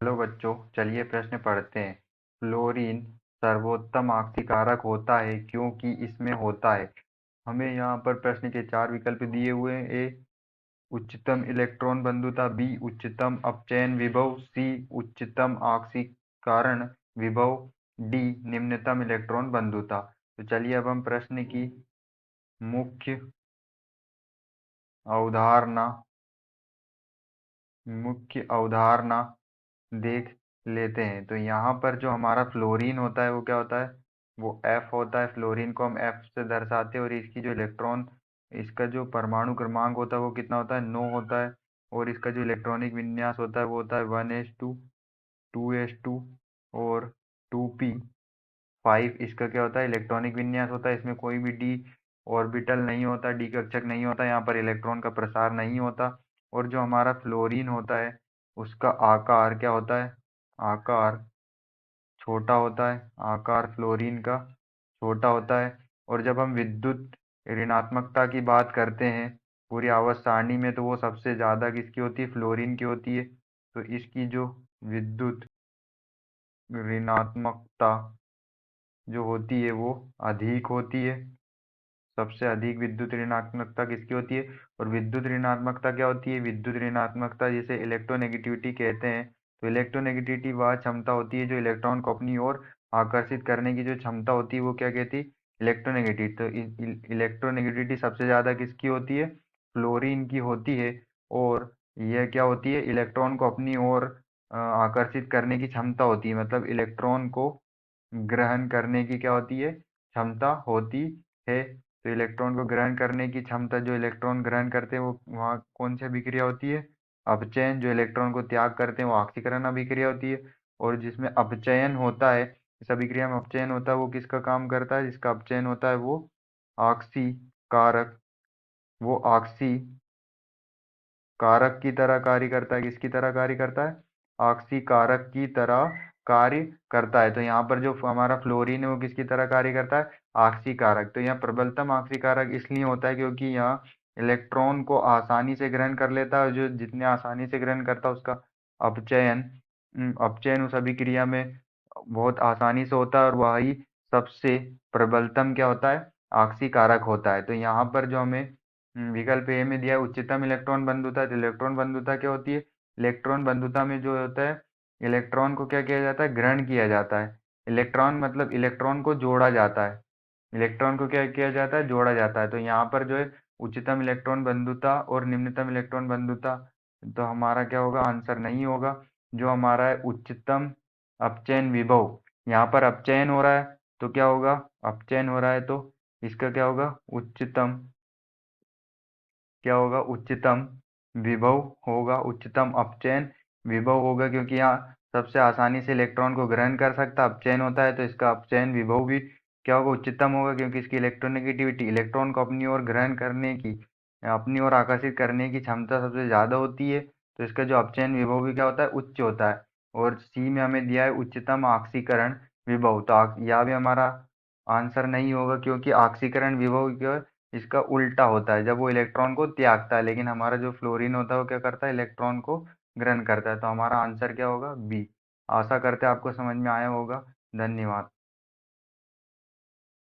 Hello बच्चों, चलिए प्रश्न पढ़ते हैं। फ्लोरीन सर्वोत्तम आक्सीकारक होता है क्योंकि इसमें होता है। हमें यहाँ पर प्रश्न के चार विकल्प दिए हुए हैं। ए उच्चतम इलेक्ट्रॉन बंधुता, बी उच्चतम अपचयन विभव, सी उच्चतम आक्सीकरण विभव, डी निम्नतम इलेक्ट्रॉन बंधुता। तो चलिए अब हम प्रश्न की मुख्य अवधारणा मुख्य अवधारणा देख लेते हैं। तो यहाँ पर जो हमारा फ्लोरीन होता है वो क्या होता है, वो F होता है। फ्लोरीन को हम F से दर्शाते हैं और इसकी जो इलेक्ट्रॉन, इसका जो परमाणु क्रमांक होता है वो कितना होता है, 9 होता है। और इसका जो इलेक्ट्रॉनिक विन्यास होता है वो होता है 1s2, 2s2 और 2p5। इसका क्या होता है, इलेक्ट्रॉनिक विन्यास होता है। इसमें कोई भी डी ऑर्बिटल नहीं होता, डी कक्षक नहीं होता, यहाँ पर इलेक्ट्रॉन का प्रसार नहीं होता। और जो हमारा फ्लोरीन होता है उसका आकार क्या होता है, आकार छोटा होता है। आकार फ्लोरीन का छोटा होता है। और जब हम विद्युत ऋणात्मकता की बात करते हैं पूरी आवर्त सारणी में, तो वो सबसे ज़्यादा किसकी होती है, फ्लोरीन की होती है। तो इसकी जो विद्युत ऋणात्मकता जो होती है वो अधिक होती है। सबसे अधिक विद्युत ऋणात्मकता किसकी होती है। और विद्युत ऋणात्मकता क्या होती है, विद्युत ऋणात्मकता जिसे इलेक्ट्रोनेगेटिविटी कहते हैं। तो इलेक्ट्रोनेगेटिविटी वह क्षमता होती है जो इलेक्ट्रॉन को अपनी ओर आकर्षित करने की जो क्षमता होती है वो क्या कहती है, इलेक्ट्रोनेगेटिविटी। तो इलेक्ट्रोनेगेटिविटी सबसे ज़्यादा किसकी होती है, फ्लोरीन की होती है। और यह क्या होती है, इलेक्ट्रॉन को अपनी ओर आकर्षित करने की क्षमता होती है। मतलब इलेक्ट्रॉन को ग्रहण करने की क्या होती है, क्षमता होती है। तो इलेक्ट्रॉन को ग्रहण करने की क्षमता, जो इलेक्ट्रॉन ग्रहण करते हैं वो वहाँ कौन सी अभिक्रिया होती है, अपचयन। जो इलेक्ट्रॉन को त्याग करते हैं वो ऑक्सीकरण अभिक्रिया होती है। और जिसमें अपचयन होता है, इस अभिक्रिया में अपचयन होता है, वो किसका काम करता है, जिसका अपचयन होता है वो ऑक्सीकारक, वो ऑक्सी कारक की तरह कार्य करता है। किसकी तरह कार्य करता है, ऑक्सी कारक की तरह कार्य करता है। तो यहाँ पर जो हमारा फ्लोरीन है वो किसकी तरह कार्य करता है, ऑक्सी कारक। तो यहाँ प्रबलतम ऑक्सी कारक इसलिए होता है क्योंकि यहाँ इलेक्ट्रॉन को आसानी से ग्रहण कर लेता है। और जो जितने आसानी से ग्रहण करता है उसका अपचयन अपचयन उस अभिक्रिया में बहुत आसानी से होता है। और वही सबसे प्रबलतम क्या होता है, ऑक्सी कारक होता है। तो यहाँ पर जो हमें विकल्प ए में दिया है उच्चतम इलेक्ट्रॉन बंधुता। तो इलेक्ट्रॉन बंधुता क्या होती है, इलेक्ट्रॉन बंधुता में जो होता है, इलेक्ट्रॉन को क्या किया जाता है, ग्रहण किया जाता है। इलेक्ट्रॉन मतलब इलेक्ट्रॉन को जोड़ा जाता है। इलेक्ट्रॉन को क्या किया जाता है, जोड़ा जाता है। तो यहाँ पर जो है उच्चतम इलेक्ट्रॉन बंधुता और निम्नतम इलेक्ट्रॉन बंधुता, तो हमारा क्या होगा, आंसर नहीं होगा। जो हमारा है उच्चतम अपचयन विभव, यहाँ पर अपचयन हो रहा है तो क्या होगा, अपचयन हो रहा है तो इसका क्या होगा, उच्चतम क्या होगा, उच्चतम विभव होगा। उच्चतम अपचयन विभव होगा क्योंकि यहाँ सबसे आसानी से इलेक्ट्रॉन को ग्रहण कर सकता अपचयन होता है। तो इसका अपचयन विभव भी क्या होगा, उच्चतम होगा क्योंकि इसकी इलेक्ट्रोनेगेटिविटी, इलेक्ट्रॉन को अपनी ओर ग्रहण करने की, अपनी ओर आकर्षित करने की क्षमता सबसे ज़्यादा होती है। तो इसका जो अपचयन विभव भी क्या होता है, उच्च होता है। और सी में हमें दिया है उच्चतम ऑक्सीकरण विभव। तो यह भी हमारा आंसर नहीं होगा क्योंकि ऑक्सीकरण विभव इसका उल्टा होता है, जब वो इलेक्ट्रॉन को त्यागता है। लेकिन हमारा जो फ्लोरीन होता है वो क्या करता है, इलेक्ट्रॉन को ग्रहण करता है। तो हमारा आंसर क्या होगा, बी। आशा करते हैं आपको समझ में आया होगा। धन्यवाद।